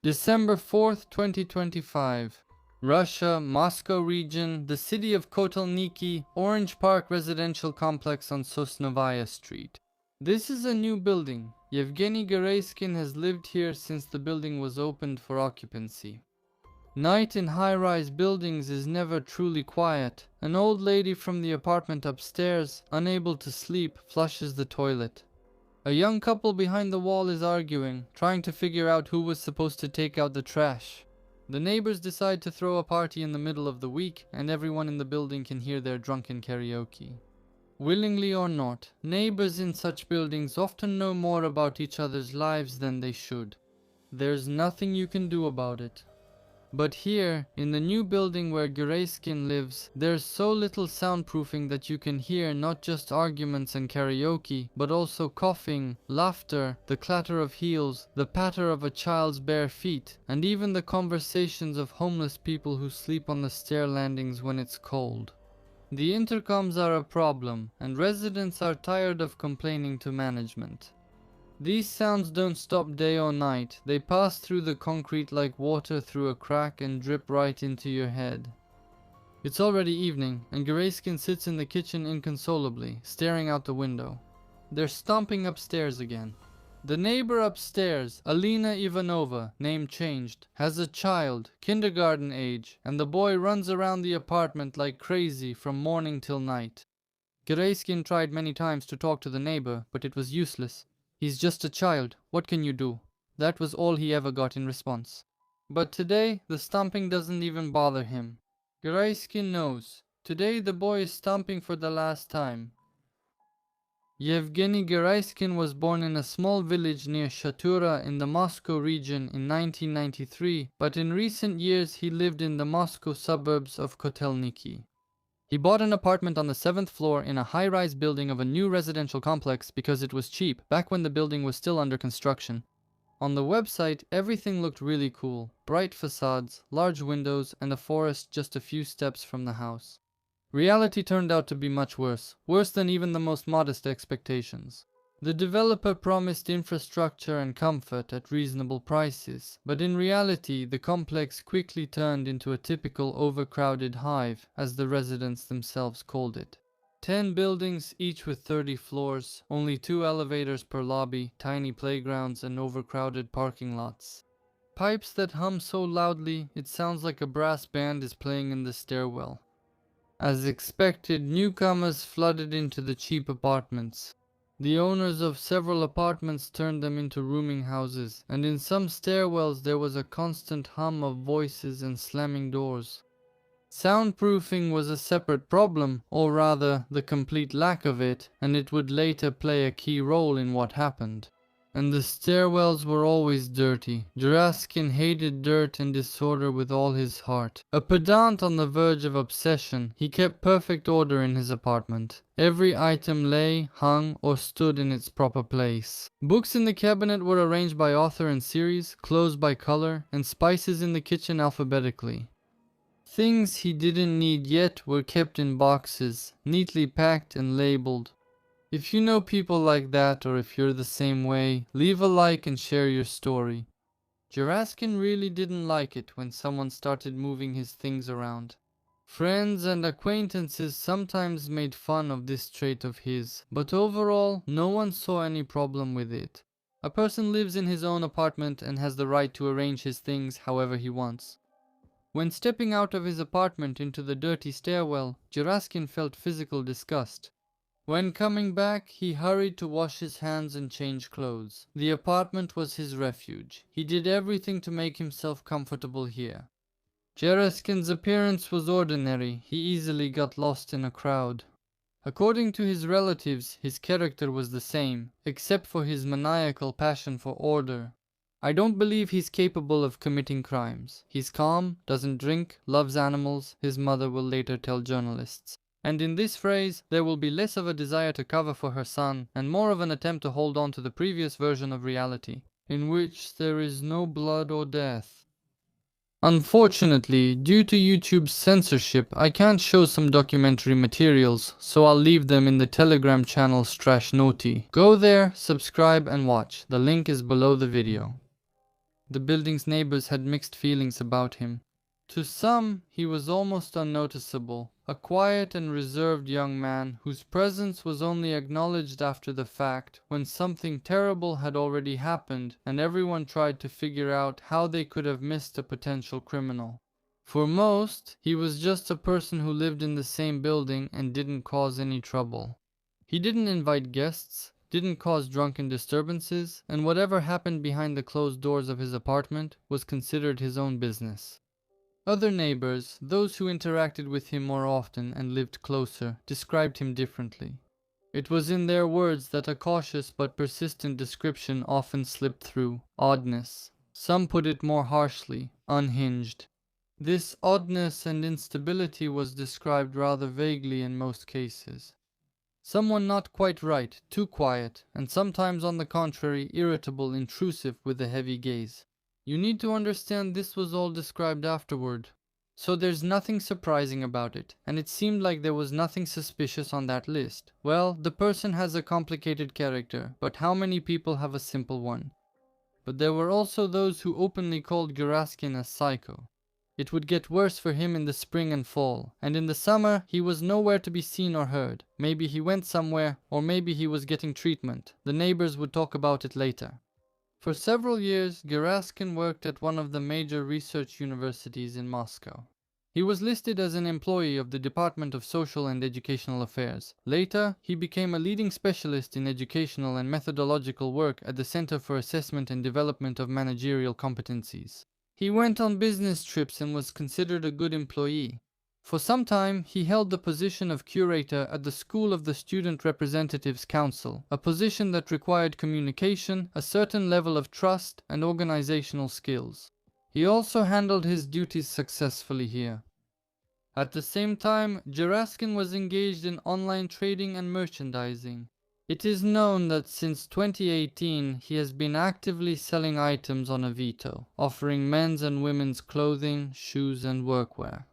December 4th, 2025. Russia, Moscow region, the city of Kotelniki, Orange Park residential complex on Sosnovaya Street. This is a new building. Yevgeny Geraskin has lived here since the building was opened for occupancy. Night in high-rise buildings is never truly quiet. An old lady from the apartment upstairs, unable to sleep, flushes the toilet. A young couple behind the wall is arguing, trying to figure out who was supposed to take out the trash. The neighbors decide to throw a party in the middle of the week, and everyone in the building can hear their drunken karaoke. Willingly or not, neighbors in such buildings often know more about each other's lives than they should. There's nothing you can do about it. But here, in the new building where Geraskin lives, there's so little soundproofing that you can hear not just arguments and karaoke, but also coughing, laughter, the clatter of heels, the patter of a child's bare feet, and even the conversations of homeless people who sleep on the stair landings when it's cold. The intercoms are a problem, and residents are tired of complaining to management. These sounds don't stop day or night. They pass through the concrete like water through a crack and drip right into your head. It's already evening, and Geraskin sits in the kitchen inconsolably, staring out the window. They're stomping upstairs again. The neighbor upstairs, Alina Ivanova, name changed, has a child, kindergarten age, and the boy runs around the apartment like crazy from morning till night. Geraskin tried many times to talk to the neighbor, but it was useless. He's just a child, what can you do? That was all he ever got in response. But today, the stomping doesn't even bother him. Geraskin knows. Today the boy is stomping for the last time. Yevgeny Geraskin was born in a small village near Shatura in the Moscow region in 1993, but in recent years he lived in the Moscow suburbs of Kotelniki. He bought an apartment on the 7th floor in a high-rise building of a new residential complex because it was cheap, back when the building was still under construction. On the website, everything looked really cool. Bright facades, large windows, and a forest just a few steps from the house. Reality turned out to be much worse than even the most modest expectations. The developer promised infrastructure and comfort at reasonable prices, but in reality the complex quickly turned into a typical overcrowded hive, as the residents themselves called it. 10 buildings, each with 30 floors, only 2 elevators per lobby, tiny playgrounds and overcrowded parking lots. Pipes that hum so loudly it sounds like a brass band is playing in the stairwell. As expected, newcomers flooded into the cheap apartments. The owners of several apartments turned them into rooming houses, and in some stairwells there was a constant hum of voices and slamming doors. Soundproofing was a separate problem, or rather, the complete lack of it, and it would later play a key role in what happened. And the stairwells were always dirty. Geraskin hated dirt and disorder with all his heart. A pedant on the verge of obsession, he kept perfect order in his apartment. Every item lay, hung, or stood in its proper place. Books in the cabinet were arranged by author and series, clothes by color, and spices in the kitchen alphabetically. Things he didn't need yet were kept in boxes, neatly packed and labeled. If you know people like that, or if you're the same way, leave a like and share your story. Geraskin really didn't like it when someone started moving his things around. Friends and acquaintances sometimes made fun of this trait of his, but overall, no one saw any problem with it. A person lives in his own apartment and has the right to arrange his things however he wants. When stepping out of his apartment into the dirty stairwell, Geraskin felt physical disgust. When coming back, he hurried to wash his hands and change clothes. The apartment was his refuge. He did everything to make himself comfortable here. Geraskin's appearance was ordinary. He easily got lost in a crowd. According to his relatives, his character was the same, except for his maniacal passion for order. I don't believe he's capable of committing crimes. He's calm, doesn't drink, loves animals, his mother will later tell journalists. And in this phrase, there will be less of a desire to cover for her son, and more of an attempt to hold on to the previous version of reality, in which there is no blood or death. Unfortunately, due to YouTube's censorship, I can't show some documentary materials, so I'll leave them in the Telegram channel /Naughty. Go there, subscribe and watch. The link is below the video. The building's neighbors had mixed feelings about him. To some, he was almost unnoticeable, a quiet and reserved young man whose presence was only acknowledged after the fact, when something terrible had already happened and everyone tried to figure out how they could have missed a potential criminal. For most, he was just a person who lived in the same building and didn't cause any trouble. He didn't invite guests, didn't cause drunken disturbances, and whatever happened behind the closed doors of his apartment was considered his own business. Other neighbors, those who interacted with him more often and lived closer, described him differently. It was in their words that a cautious but persistent description often slipped through: oddness. Some put it more harshly: unhinged. This oddness and instability was described rather vaguely in most cases. Someone not quite right, too quiet, and sometimes on the contrary irritable, intrusive with a heavy gaze. You need to understand this was all described afterward. So there's nothing surprising about it, and it seemed like there was nothing suspicious on that list. Well, the person has a complicated character, but how many people have a simple one? But there were also those who openly called Geraskin a psycho. It would get worse for him in the spring and fall, and in the summer he was nowhere to be seen or heard. Maybe he went somewhere, or maybe he was getting treatment. The neighbors would talk about it later. For several years, Geraskin worked at one of the major research universities in Moscow. He was listed as an employee of the Department of Social and Educational Affairs. Later, he became a leading specialist in educational and methodological work at the Center for Assessment and Development of Managerial Competencies. He went on business trips and was considered a good employee. For some time, he held the position of curator at the School of the Student Representatives Council, a position that required communication, a certain level of trust, and organizational skills. He also handled his duties successfully here. At the same time, Geraskin was engaged in online trading and merchandising. It is known that since 2018 he has been actively selling items on Avito, offering men's and women's clothing, shoes and workwear.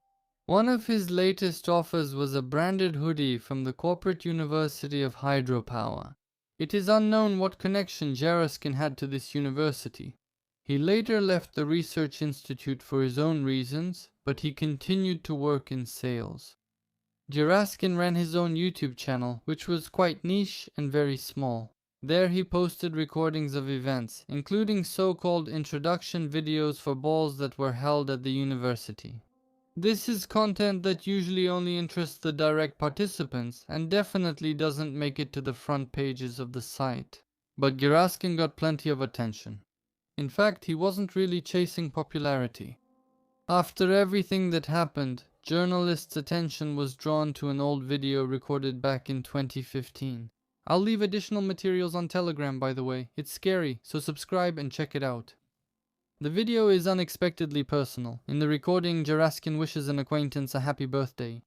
One of his latest offers was a branded hoodie from the corporate university of hydropower. It is unknown what connection Geraskin had to this university. He later left the research institute for his own reasons, but he continued to work in sales. Geraskin ran his own YouTube channel, which was quite niche and very small. There he posted recordings of events, including so-called introduction videos for balls that were held at the university. This is content that usually only interests the direct participants and definitely doesn't make it to the front pages of the site. But Geraskin got plenty of attention. In fact, he wasn't really chasing popularity. After everything that happened, journalists' attention was drawn to an old video recorded back in 2015. I'll leave additional materials on Telegram, by the way. It's scary, so subscribe and check it out. The video is unexpectedly personal. In the recording, Geraskin wishes an acquaintance a happy birthday.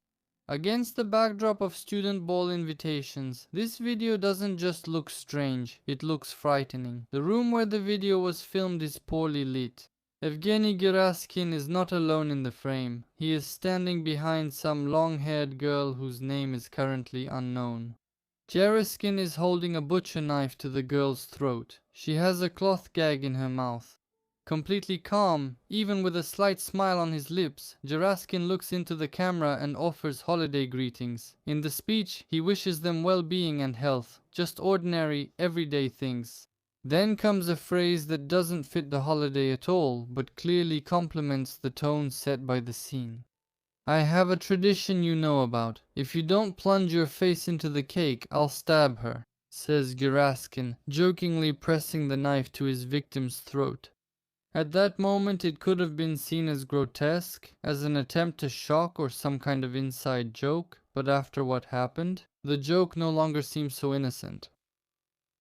Against the backdrop of student ball invitations, this video doesn't just look strange, it looks frightening. The room where the video was filmed is poorly lit. Yevgeny Geraskin is not alone in the frame. He is standing behind some long-haired girl whose name is currently unknown. Geraskin is holding a butcher knife to the girl's throat. She has a cloth gag in her mouth. Completely calm, even with a slight smile on his lips, Geraskin looks into the camera and offers holiday greetings. In the speech, he wishes them well-being and health, just ordinary, everyday things. Then comes a phrase that doesn't fit the holiday at all, but clearly complements the tone set by the scene. I have a tradition you know about. If you don't plunge your face into the cake, I'll stab her, says Geraskin, jokingly pressing the knife to his victim's throat. At that moment it could have been seen as grotesque, as an attempt to shock or some kind of inside joke, but after what happened, the joke no longer seems so innocent.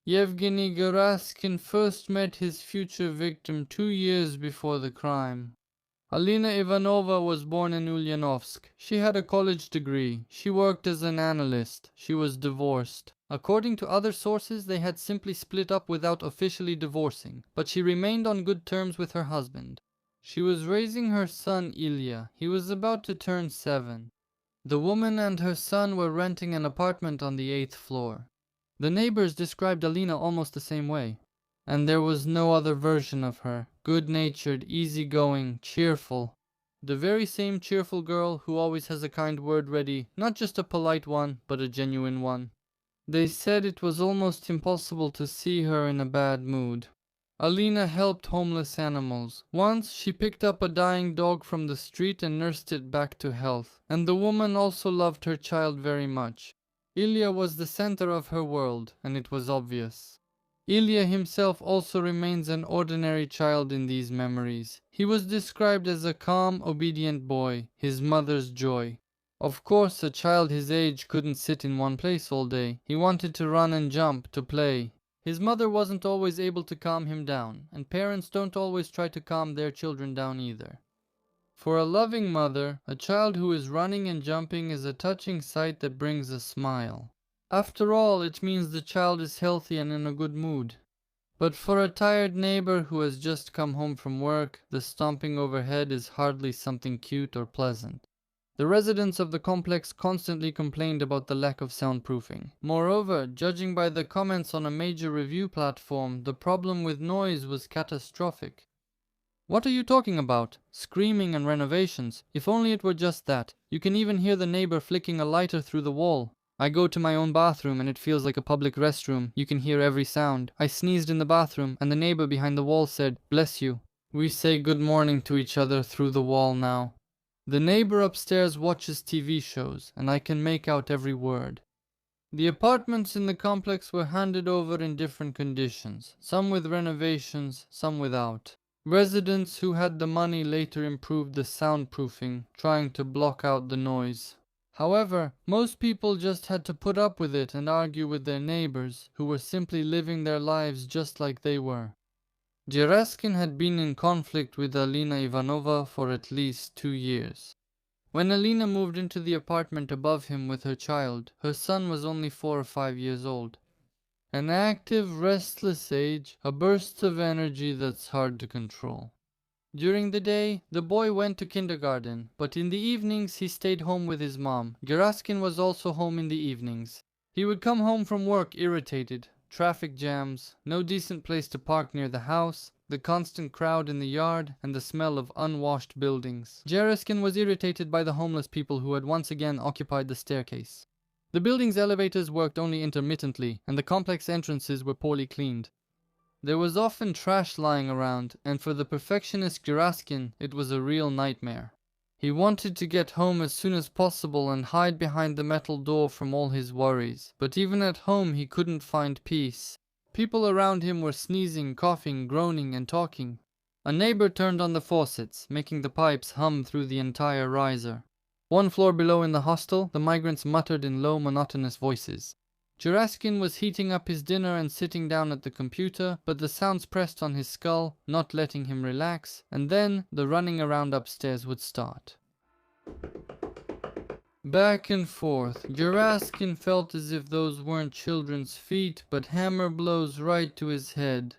Yevgeny Geraskin first met his future victim 2 years before the crime. Alina Ivanova was born in Ulyanovsk. She had a college degree. She worked as an analyst. She was divorced. According to other sources, they had simply split up without officially divorcing, but she remained on good terms with her husband. She was raising her son Ilya. He was about to turn 7. The woman and her son were renting an apartment on the 8th floor. The neighbors described Alina almost the same way. And there was no other version of her, good-natured, easygoing, cheerful. The very same cheerful girl who always has a kind word ready, not just a polite one, but a genuine one. They said it was almost impossible to see her in a bad mood. Alina helped homeless animals. Once, she picked up a dying dog from the street and nursed it back to health. And the woman also loved her child very much. Ilya was the center of her world, and it was obvious. Ilya himself also remains an ordinary child in these memories. He was described as a calm, obedient boy, his mother's joy. Of course, a child his age couldn't sit in one place all day. He wanted to run and jump, to play. His mother wasn't always able to calm him down, and parents don't always try to calm their children down either. For a loving mother, a child who is running and jumping is a touching sight that brings a smile. After all, it means the child is healthy and in a good mood. But for a tired neighbor who has just come home from work, the stomping overhead is hardly something cute or pleasant. The residents of the complex constantly complained about the lack of soundproofing. Moreover, judging by the comments on a major review platform, the problem with noise was catastrophic. "What are you talking about? Screaming and renovations. If only it were just that. You can even hear the neighbor flicking a lighter through the wall. I go to my own bathroom and it feels like a public restroom. You can hear every sound. I sneezed in the bathroom and the neighbor behind the wall said, 'Bless you.' We say good morning to each other through the wall now. The neighbor upstairs watches TV shows, and I can make out every word." The apartments in the complex were handed over in different conditions, some with renovations, some without. Residents who had the money later improved the soundproofing, trying to block out the noise. However, most people just had to put up with it and argue with their neighbors, who were simply living their lives just like they were. Geraskin had been in conflict with Alina Ivanova for at least 2 years. When Alina moved into the apartment above him with her child, her son was only 4 or 5 years old. An active, restless age, a burst of energy that's hard to control. During the day, the boy went to kindergarten, but in the evenings he stayed home with his mom. Geraskin was also home in the evenings. He would come home from work irritated. Traffic jams, no decent place to park near the house, the constant crowd in the yard, and the smell of unwashed buildings. Geraskin was irritated by the homeless people who had once again occupied the staircase. The building's elevators worked only intermittently, and the complex entrances were poorly cleaned. There was often trash lying around, and for the perfectionist Geraskin, it was a real nightmare. He wanted to get home as soon as possible and hide behind the metal door from all his worries, but even at home he couldn't find peace. People around him were sneezing, coughing, groaning, and talking. A neighbor turned on the faucets, making the pipes hum through the entire riser. 1 floor below in the hostel, the migrants muttered in low, monotonous voices. Geraskin was heating up his dinner and sitting down at the computer, but the sounds pressed on his skull, not letting him relax, and then the running around upstairs would start. Back and forth, Geraskin felt as if those weren't children's feet, but hammer blows right to his head.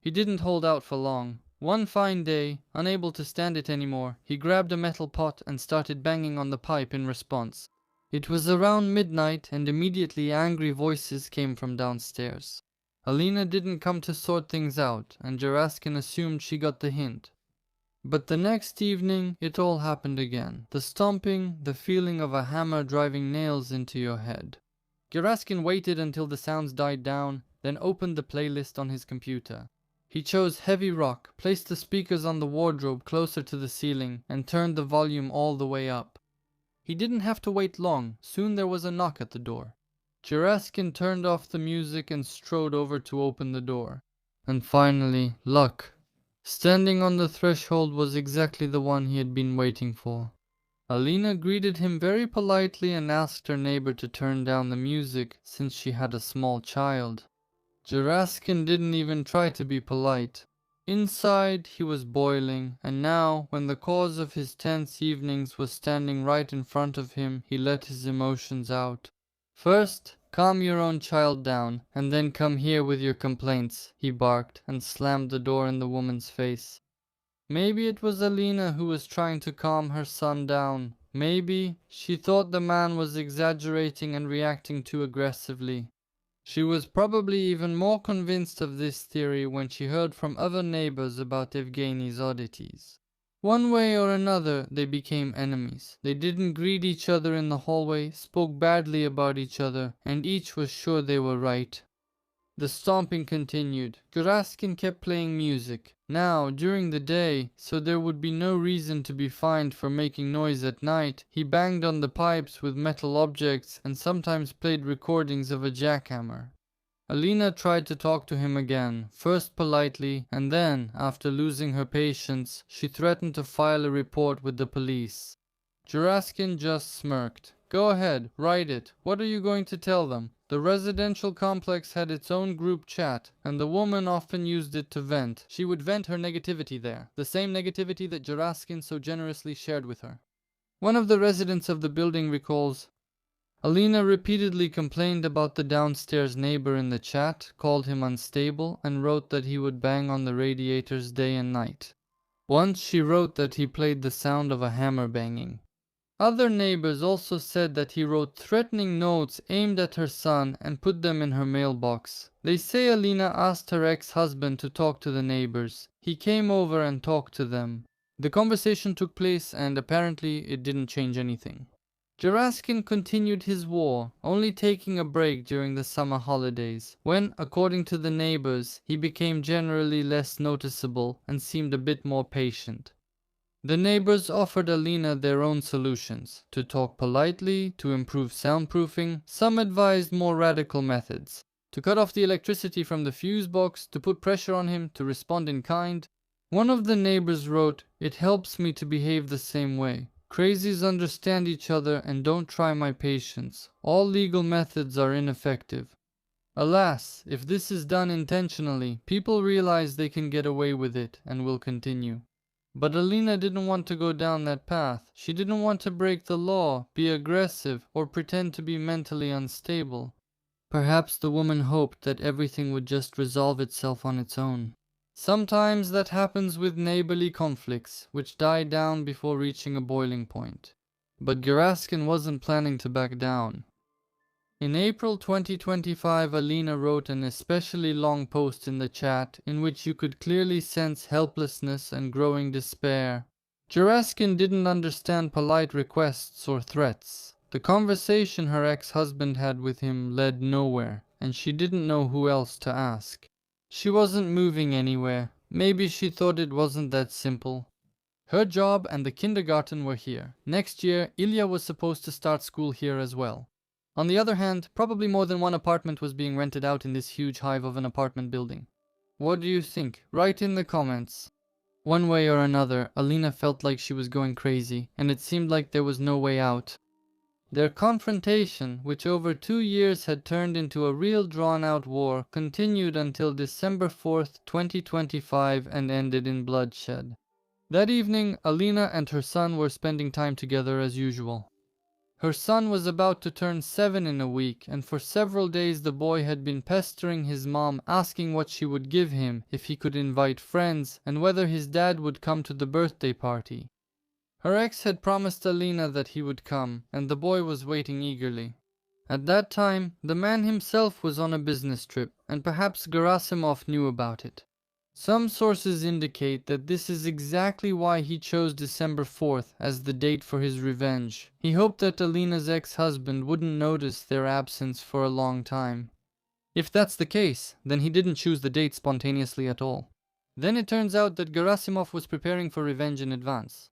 He didn't hold out for long. One fine day, unable to stand it anymore, he grabbed a metal pot and started banging on the pipe in response. It was around midnight, and immediately angry voices came from downstairs. Alina didn't come to sort things out, and Geraskin assumed she got the hint. But the next evening, it all happened again. The stomping, the feeling of a hammer driving nails into your head. Geraskin waited until the sounds died down, then opened the playlist on his computer. He chose heavy rock, placed the speakers on the wardrobe closer to the ceiling, and turned the volume all the way up. He didn't have to wait long. Soon there was a knock at the door. Geraskin turned off the music and strode over to open the door. And finally, luck. Standing on the threshold was exactly the one he had been waiting for. Alina greeted him very politely and asked her neighbor to turn down the music since she had a small child. Geraskin didn't even try to be polite. Inside, he was boiling, and now, when the cause of his tense evenings was standing right in front of him, he let his emotions out. "First, calm your own child down, and then come here with your complaints," he barked, and slammed the door in the woman's face. Maybe it was Alina who was trying to calm her son down. Maybe she thought the man was exaggerating and reacting too aggressively. She was probably even more convinced of this theory when she heard from other neighbors about Yevgeny's oddities. One way or another, they became enemies. They didn't greet each other in the hallway, spoke badly about each other, and each was sure they were right. The stomping continued. Geraskin kept playing music, now during the day, so there would be no reason to be fined for making noise at night. He banged on the pipes with metal objects and sometimes played recordings of a jackhammer. Alina tried to talk to him again, first politely, and then, after losing her patience, she threatened to file a report with the police. Geraskin just smirked. Go ahead, write it. What are you going to tell them? The residential complex had its own group chat, and the woman often used it to vent. She would vent her negativity there, the same negativity that Geraskin so generously shared with her. One of the residents of the building recalls, Alina repeatedly complained about the downstairs neighbor in the chat, called him unstable, and wrote that he would bang on the radiators day and night. Once she wrote that he played the sound of a hammer banging. Other neighbors also said that he wrote threatening notes aimed at her son and put them in her mailbox. They say Alina asked her ex-husband to talk to the neighbors. He came over and talked to them. The conversation took place and apparently it didn't change anything. Geraskin continued his war, only taking a break during the summer holidays, when, according to the neighbors, he became generally less noticeable and seemed a bit more patient. The neighbors offered Alina their own solutions, to talk politely, to improve soundproofing. Some advised more radical methods, to cut off the electricity from the fuse box, to put pressure on him, to respond in kind. One of the neighbors wrote, "It helps me to behave the same way. Crazies understand each other and don't try my patience. All legal methods are ineffective." Alas, if this is done intentionally, people realize they can get away with it and will continue. But Alina didn't want to go down that path. She didn't want to break the law, be aggressive, or pretend to be mentally unstable. Perhaps the woman hoped that everything would just resolve itself on its own. Sometimes that happens with neighborly conflicts, which die down before reaching a boiling point. But Geraskin wasn't planning to back down. In April 2025, Alina wrote an especially long post in the chat in which you could clearly sense helplessness and growing despair. Geraskin didn't understand polite requests or threats. The conversation her ex-husband had with him led nowhere, and she didn't know who else to ask. She wasn't moving anywhere. Maybe she thought it wasn't that simple. Her job and the kindergarten were here. Next year, Ilya was supposed to start school here as well. On the other hand, probably more than one apartment was being rented out in this huge hive of an apartment building. What do you think? Write in the comments. One way or another, Alina felt like she was going crazy, and it seemed like there was no way out. Their confrontation, which over 2 years had turned into a real drawn-out war, continued until December 4th, 2025 and ended in bloodshed. That evening, Alina and her son were spending time together as usual. Her son was about to turn 7 in a week, and for several days the boy had been pestering his mom, asking what she would give him, if he could invite friends, and whether his dad would come to the birthday party. Her ex had promised Alina that he would come, and the boy was waiting eagerly. At that time, the man himself was on a business trip, and perhaps Gerasimov knew about it. Some sources indicate that this is exactly why he chose December 4th as the date for his revenge. He hoped that Alina's ex-husband wouldn't notice their absence for a long time. If that's the case, then he didn't choose the date spontaneously at all. Then it turns out that Gerasimov was preparing for revenge in advance.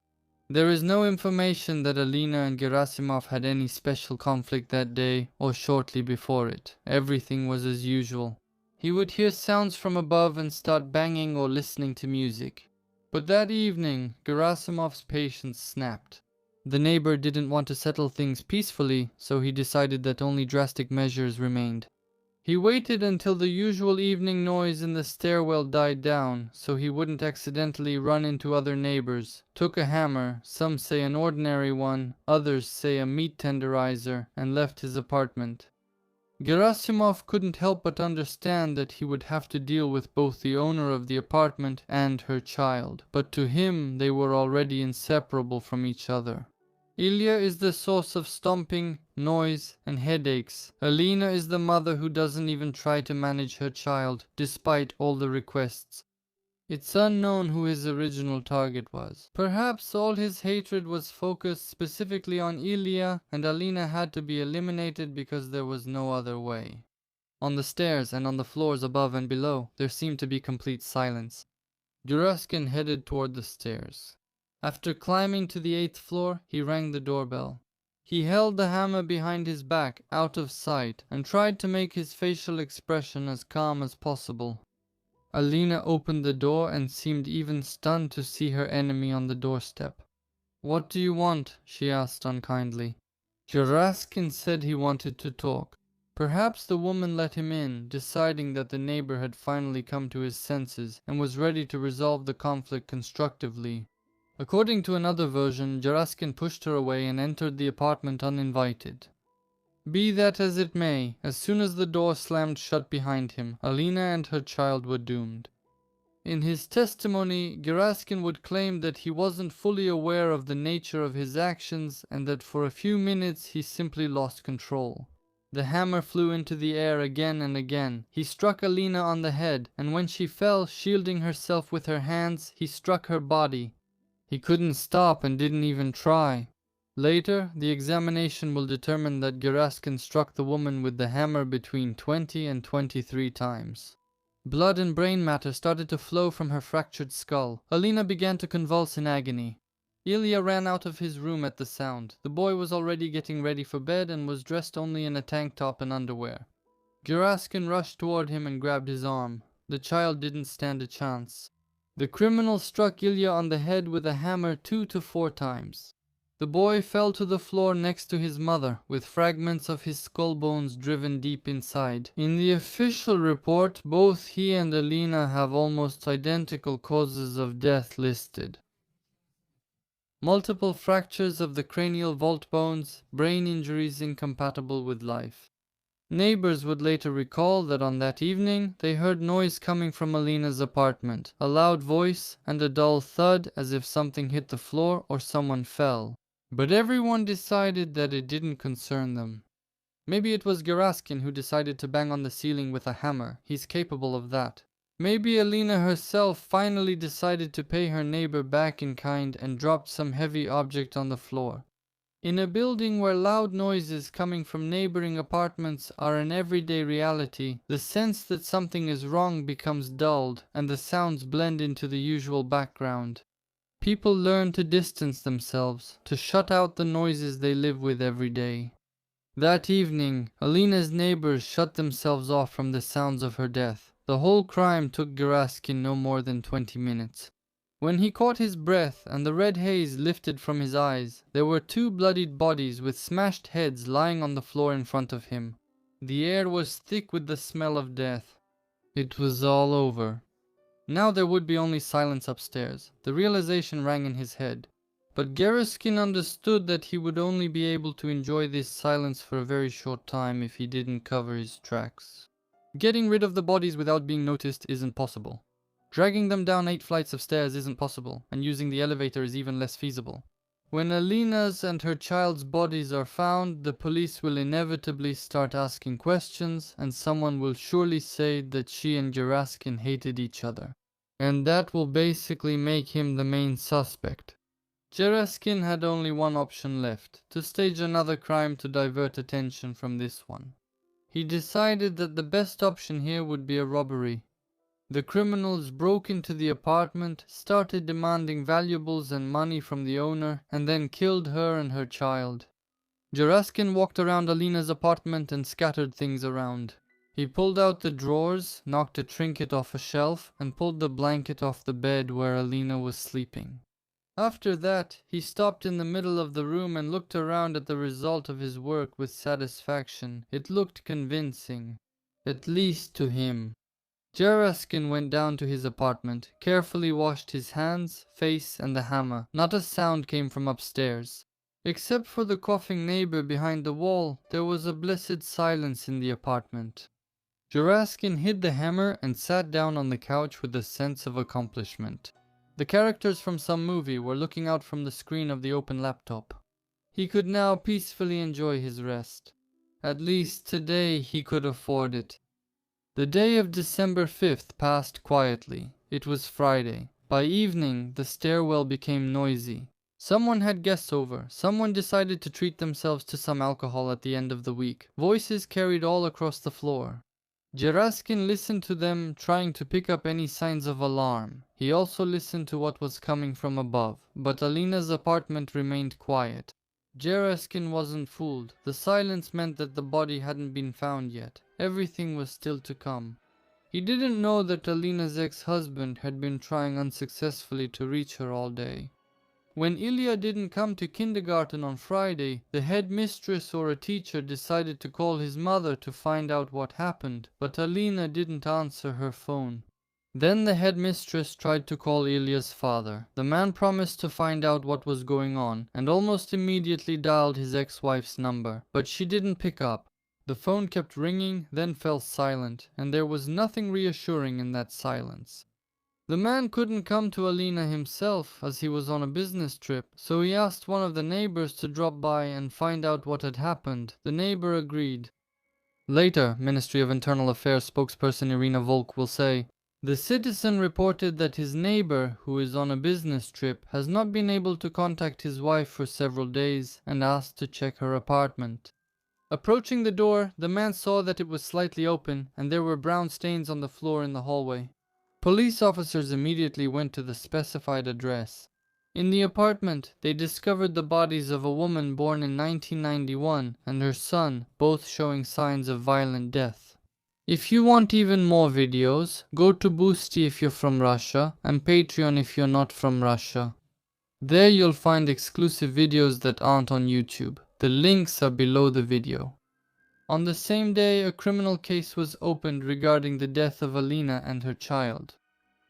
There is no information that Alina and Gerasimov had any special conflict that day or shortly before it. Everything was as usual. He would hear sounds from above and start banging or listening to music. But that evening, Gerasimov's patience snapped. The neighbor didn't want to settle things peacefully, so he decided that only drastic measures remained. He waited until the usual evening noise in the stairwell died down, so he wouldn't accidentally run into other neighbors, took a hammer, some say an ordinary one, others say a meat tenderizer, and left his apartment. Gerasimov couldn't help but understand that he would have to deal with both the owner of the apartment and her child, but to him they were already inseparable from each other. Ilya is the source of stomping, noise, and headaches. Alina is the mother who doesn't even try to manage her child, despite all the requests. It's unknown who his original target was. Perhaps all his hatred was focused specifically on Ilya, and Alina had to be eliminated because there was no other way. On the stairs and on the floors above and below, there seemed to be complete silence. Geraskin headed toward the stairs. After climbing to the 8th floor, he rang the doorbell. He held the hammer behind his back, out of sight, and tried to make his facial expression as calm as possible. Alina opened the door and seemed even stunned to see her enemy on the doorstep. "What do you want?" she asked unkindly. Geraskin said he wanted to talk. Perhaps the woman let him in, deciding that the neighbor had finally come to his senses and was ready to resolve the conflict constructively. According to another version, Geraskin pushed her away and entered the apartment uninvited. Be that as it may, as soon as the door slammed shut behind him, Alina and her child were doomed. In his testimony, Geraskin would claim that he wasn't fully aware of the nature of his actions and that for a few minutes he simply lost control. The hammer flew into the air again and again. He struck Alina on the head, and when she fell, shielding herself with her hands, he struck her body. He couldn't stop and didn't even try. Later, the examination will determine that Geraskin struck the woman with the hammer between 20 and 23 times. Blood and brain matter started to flow from her fractured skull. Alina began to convulse in agony. Ilya ran out of his room at the sound. The boy was already getting ready for bed and was dressed only in a tank top and underwear. Geraskin rushed toward him and grabbed his arm. The child didn't stand a chance. The criminal struck Ilya on the head with a hammer 2 to 4 times. The boy fell to the floor next to his mother, with fragments of his skull bones driven deep inside. In the official report, both he and Alina have almost identical causes of death listed. Multiple fractures of the cranial vault bones, brain injuries incompatible with life. Neighbors would later recall that on that evening, they heard noise coming from Alina's apartment, a loud voice and a dull thud as if something hit the floor or someone fell. But everyone decided that it didn't concern them. Maybe it was Geraskin who decided to bang on the ceiling with a hammer. He's capable of that. Maybe Alina herself finally decided to pay her neighbor back in kind and dropped some heavy object on the floor. In a building where loud noises coming from neighboring apartments are an everyday reality, the sense that something is wrong becomes dulled and the sounds blend into the usual background. People learn to distance themselves, to shut out the noises they live with every day. That evening, Alina's neighbors shut themselves off from the sounds of her death. The whole crime took Geraskin no more than 20 minutes. When he caught his breath and the red haze lifted from his eyes, there were 2 bloodied bodies with smashed heads lying on the floor in front of him. The air was thick with the smell of death. It was all over. Now there would be only silence upstairs. The realization rang in his head. But Geraskin understood that he would only be able to enjoy this silence for a very short time if he didn't cover his tracks. Getting rid of the bodies without being noticed isn't possible. Dragging them down 8 flights of stairs isn't possible, and using the elevator is even less feasible. When Alina's and her child's bodies are found, the police will inevitably start asking questions, and someone will surely say that she and Geraskin hated each other. And that will basically make him the main suspect. Geraskin had only one option left, to stage another crime to divert attention from this one. He decided that the best option here would be a robbery. The criminals broke into the apartment, started demanding valuables and money from the owner, and then killed her and her child. Geraskin walked around Alina's apartment and scattered things around. He pulled out the drawers, knocked a trinket off a shelf, and pulled the blanket off the bed where Alina was sleeping. After that, he stopped in the middle of the room and looked around at the result of his work with satisfaction. It looked convincing, at least to him. Geraskin went down to his apartment, carefully washed his hands, face, and the hammer. Not a sound came from upstairs. Except for the coughing neighbor behind the wall, there was a blessed silence in the apartment. Geraskin hid the hammer and sat down on the couch with a sense of accomplishment. The characters from some movie were looking out from the screen of the open laptop. He could now peacefully enjoy his rest. At least today he could afford it. The day of December 5th passed quietly. It was Friday. By evening, the stairwell became noisy. Someone had guests over. Someone decided to treat themselves to some alcohol at the end of the week. Voices carried all across the floor. Geraskin listened to them, trying to pick up any signs of alarm. He also listened to what was coming from above, but Alina's apartment remained quiet. Geraskin wasn't fooled. The silence meant that the body hadn't been found yet. Everything was still to come. He didn't know that Alina's ex-husband had been trying unsuccessfully to reach her all day. When Ilya didn't come to kindergarten on Friday, the headmistress or a teacher decided to call his mother to find out what happened, but Alina didn't answer her phone. Then the headmistress tried to call Ilya's father. The man promised to find out what was going on, and almost immediately dialed his ex-wife's number, but she didn't pick up. The phone kept ringing, then fell silent, and there was nothing reassuring in that silence. The man couldn't come to Alina himself as he was on a business trip, so he asked one of the neighbors to drop by and find out what had happened. The neighbor agreed. Later, Ministry of Internal Affairs spokesperson Irina Volk will say, "The citizen reported that his neighbor, who is on a business trip, has not been able to contact his wife for several days and asked to check her apartment." Approaching the door, the man saw that it was slightly open and there were brown stains on the floor in the hallway. Police officers immediately went to the specified address. In the apartment, they discovered the bodies of a woman born in 1991 and her son, both showing signs of violent death. If you want even more videos, go to Boosty if you're from Russia and Patreon if you're not from Russia. There you'll find exclusive videos that aren't on YouTube. The links are below the video. On the same day, a criminal case was opened regarding the death of Alina and her child.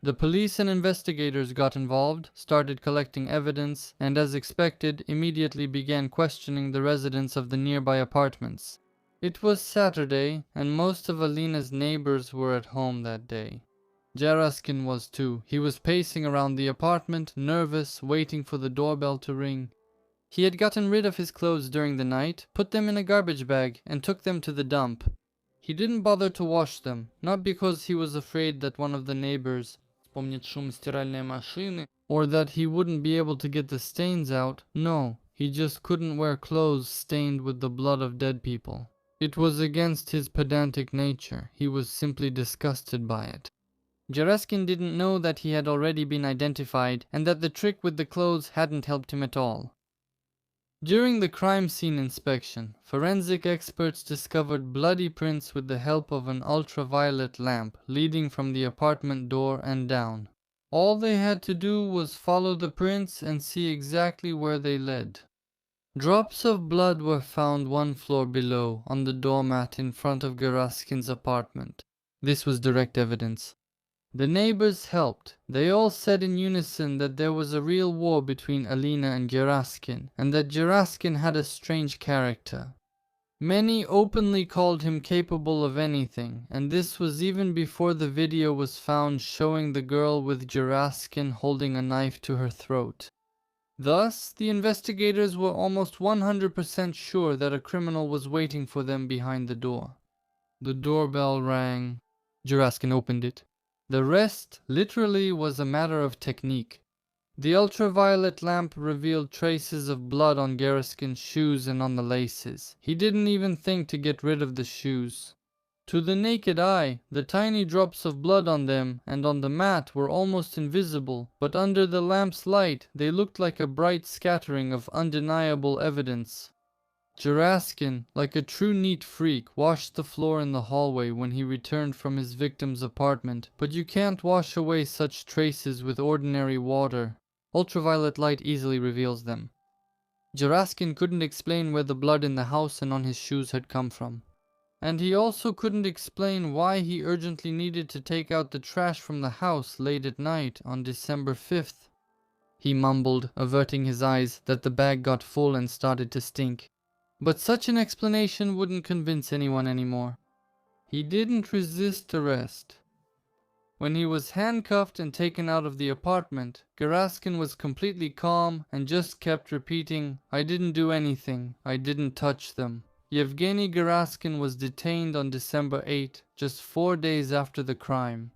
The police and investigators got involved, started collecting evidence, and as expected, immediately began questioning the residents of the nearby apartments. It was Saturday, and most of Alina's neighbors were at home that day. Geraskin was too. He was pacing around the apartment, nervous, waiting for the doorbell to ring. He had gotten rid of his clothes during the night, put them in a garbage bag, and took them to the dump. He didn't bother to wash them, not because he was afraid that one of the neighbors вспомнит шум стиральной машины, or that he wouldn't be able to get the stains out. No, he just couldn't wear clothes stained with the blood of dead people. It was against his pedantic nature. He was simply disgusted by it. Geraskin didn't know that he had already been identified and that the trick with the clothes hadn't helped him at all. During the crime scene inspection, forensic experts discovered bloody prints with the help of an ultraviolet lamp leading from the apartment door and down. All they had to do was follow the prints and see exactly where they led. Drops of blood were found one floor below on the doormat in front of Geraskin's apartment. This was direct evidence. The neighbors helped. They all said in unison that there was a real war between Alina and Geraskin, and that Geraskin had a strange character. Many openly called him capable of anything, and this was even before the video was found showing the girl with Geraskin holding a knife to her throat. Thus, the investigators were almost 100% sure that a criminal was waiting for them behind the door. The doorbell rang. Geraskin opened it. The rest, literally, was a matter of technique. The ultraviolet lamp revealed traces of blood on Geraskin's shoes and on the laces. He didn't even think to get rid of the shoes. To the naked eye, the tiny drops of blood on them and on the mat were almost invisible, but under the lamp's light they looked like a bright scattering of undeniable evidence. Geraskin, like a true neat freak, washed the floor in the hallway when he returned from his victim's apartment, but you can't wash away such traces with ordinary water. Ultraviolet light easily reveals them. Geraskin couldn't explain where the blood in the house and on his shoes had come from. And he also couldn't explain why he urgently needed to take out the trash from the house late at night on December 5th. He mumbled, averting his eyes, that the bag got full and started to stink. But such an explanation wouldn't convince anyone anymore. He didn't resist arrest. When he was handcuffed and taken out of the apartment, Geraskin was completely calm and just kept repeating, "I didn't do anything, I didn't touch them." Yevgeny Geraskin was detained on December 8, just 4 days after the crime.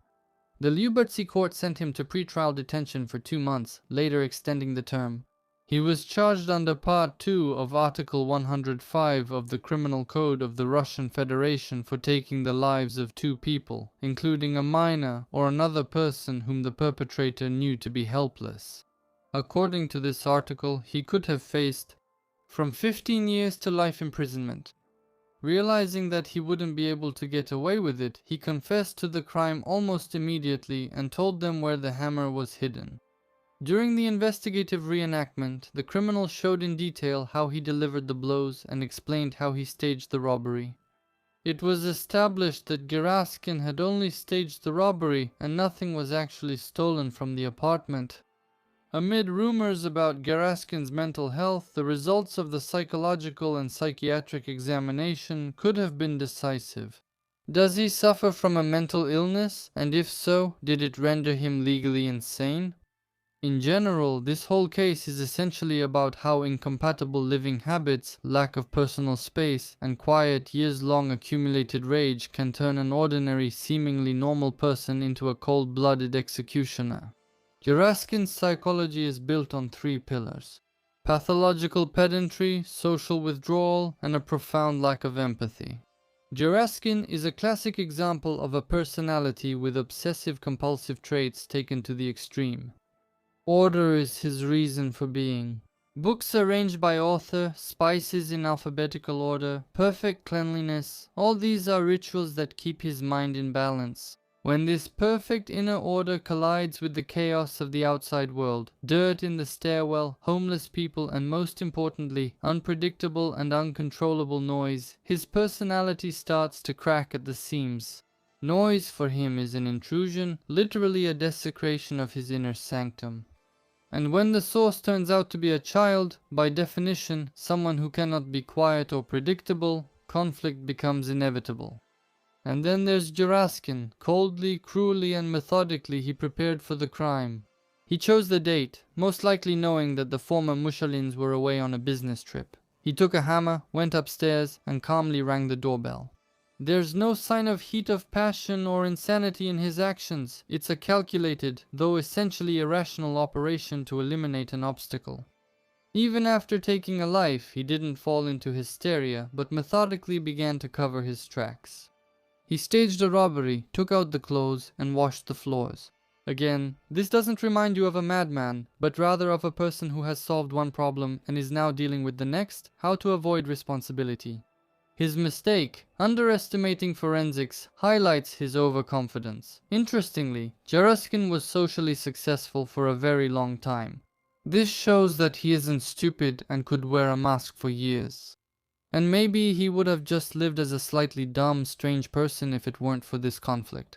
The Lyubertsy court sent him to pretrial detention for 2 months, later extending the term. He was charged under Part 2 of Article 105 of the Criminal Code of the Russian Federation for taking the lives of 2 people, including a minor or another person whom the perpetrator knew to be helpless. According to this article, he could have faced from 15 years to life imprisonment. Realizing that he wouldn't be able to get away with it, he confessed to the crime almost immediately and told them where the hammer was hidden. During the investigative reenactment, the criminal showed in detail how he delivered the blows and explained how he staged the robbery. It was established that Geraskin had only staged the robbery and nothing was actually stolen from the apartment. Amid rumors about Geraskin's mental health, the results of the psychological and psychiatric examination could have been decisive. Does he suffer from a mental illness, and if so, did it render him legally insane? In general, this whole case is essentially about how incompatible living habits, lack of personal space, and quiet, years-long accumulated rage can turn an ordinary, seemingly normal person into a cold-blooded executioner. Geraskin's psychology is built on 3 pillars: pathological pedantry, social withdrawal, and a profound lack of empathy. Geraskin is a classic example of a personality with obsessive-compulsive traits taken to the extreme. Order is his reason for being. Books arranged by author, spices in alphabetical order, perfect cleanliness, all these are rituals that keep his mind in balance. When this perfect inner order collides with the chaos of the outside world, dirt in the stairwell, homeless people, and most importantly, unpredictable and uncontrollable noise, his personality starts to crack at the seams. Noise for him is an intrusion, literally a desecration of his inner sanctum. And when the source turns out to be a child, by definition, someone who cannot be quiet or predictable, conflict becomes inevitable. And then there's Geraskin. Coldly, cruelly, and methodically he prepared for the crime. He chose the date, most likely knowing that the former Mushalins were away on a business trip. He took a hammer, went upstairs, and calmly rang the doorbell. There's no sign of heat of passion or insanity in his actions. It's a calculated, though essentially irrational operation to eliminate an obstacle. Even after taking a life, he didn't fall into hysteria, but methodically began to cover his tracks. He staged a robbery, took out the clothes, and washed the floors. Again, this doesn't remind you of a madman, but rather of a person who has solved one problem and is now dealing with the next, how to avoid responsibility. His mistake, underestimating forensics, highlights his overconfidence. Interestingly, Geraskin was socially successful for a very long time. This shows that he isn't stupid and could wear a mask for years. And maybe he would have just lived as a slightly dumb, strange person if it weren't for this conflict.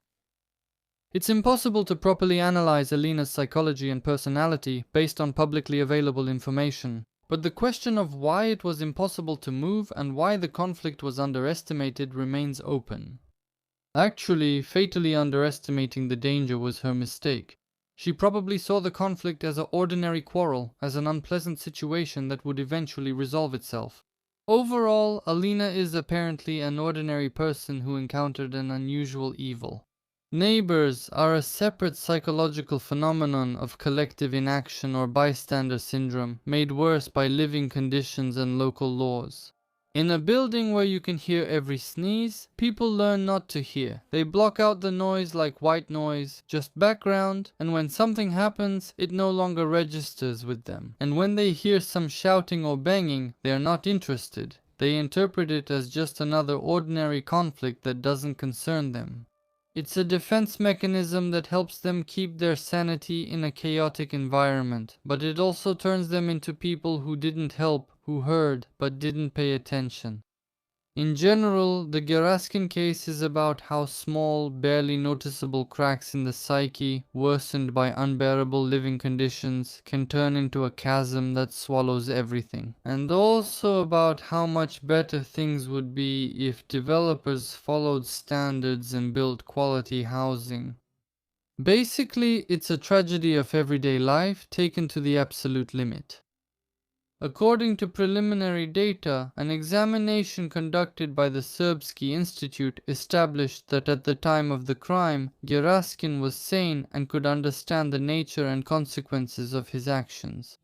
It's impossible to properly analyze Alina's psychology and personality based on publicly available information. But the question of why it was impossible to move and why the conflict was underestimated remains open. Actually, fatally underestimating the danger was her mistake. She probably saw the conflict as an ordinary quarrel, as an unpleasant situation that would eventually resolve itself. Overall, Alina is apparently an ordinary person who encountered an unusual evil. Neighbors are a separate psychological phenomenon of collective inaction or bystander syndrome, made worse by living conditions and local laws. In a building where you can hear every sneeze, people learn not to hear. They block out the noise like white noise, just background, and when something happens, it no longer registers with them. And when they hear some shouting or banging, they are not interested. They interpret it as just another ordinary conflict that doesn't concern them. It's a defense mechanism that helps them keep their sanity in a chaotic environment, but it also turns them into people who didn't help, who heard, but didn't pay attention. In general, the Geraskin case is about how small, barely noticeable cracks in the psyche, worsened by unbearable living conditions, can turn into a chasm that swallows everything. And also about how much better things would be if developers followed standards and built quality housing. Basically, it's a tragedy of everyday life taken to the absolute limit. According to preliminary data, an examination conducted by the Serbsky Institute established that at the time of the crime, Geraskin was sane and could understand the nature and consequences of his actions.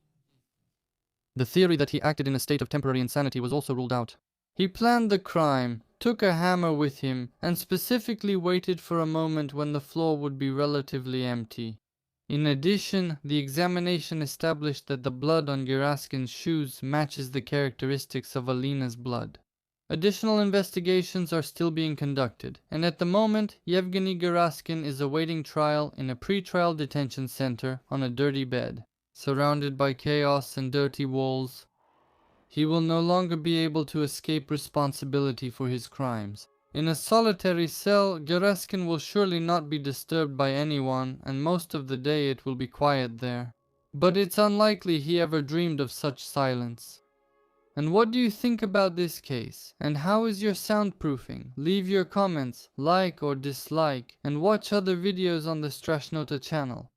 The theory that he acted in a state of temporary insanity was also ruled out. He planned the crime, took a hammer with him, and specifically waited for a moment when the floor would be relatively empty. In addition, the examination established that the blood on Geraskin's shoes matches the characteristics of Alina's blood. Additional investigations are still being conducted, and at the moment, Yevgeny Geraskin is awaiting trial in a pre-trial detention center on a dirty bed, surrounded by chaos and dirty walls. He will no longer be able to escape responsibility for his crimes. In a solitary cell, Geraskin will surely not be disturbed by anyone, and most of the day it will be quiet there. But it's unlikely he ever dreamed of such silence. And what do you think about this case? And how is your soundproofing? Leave your comments, like or dislike, and watch other videos on the Strashnota channel.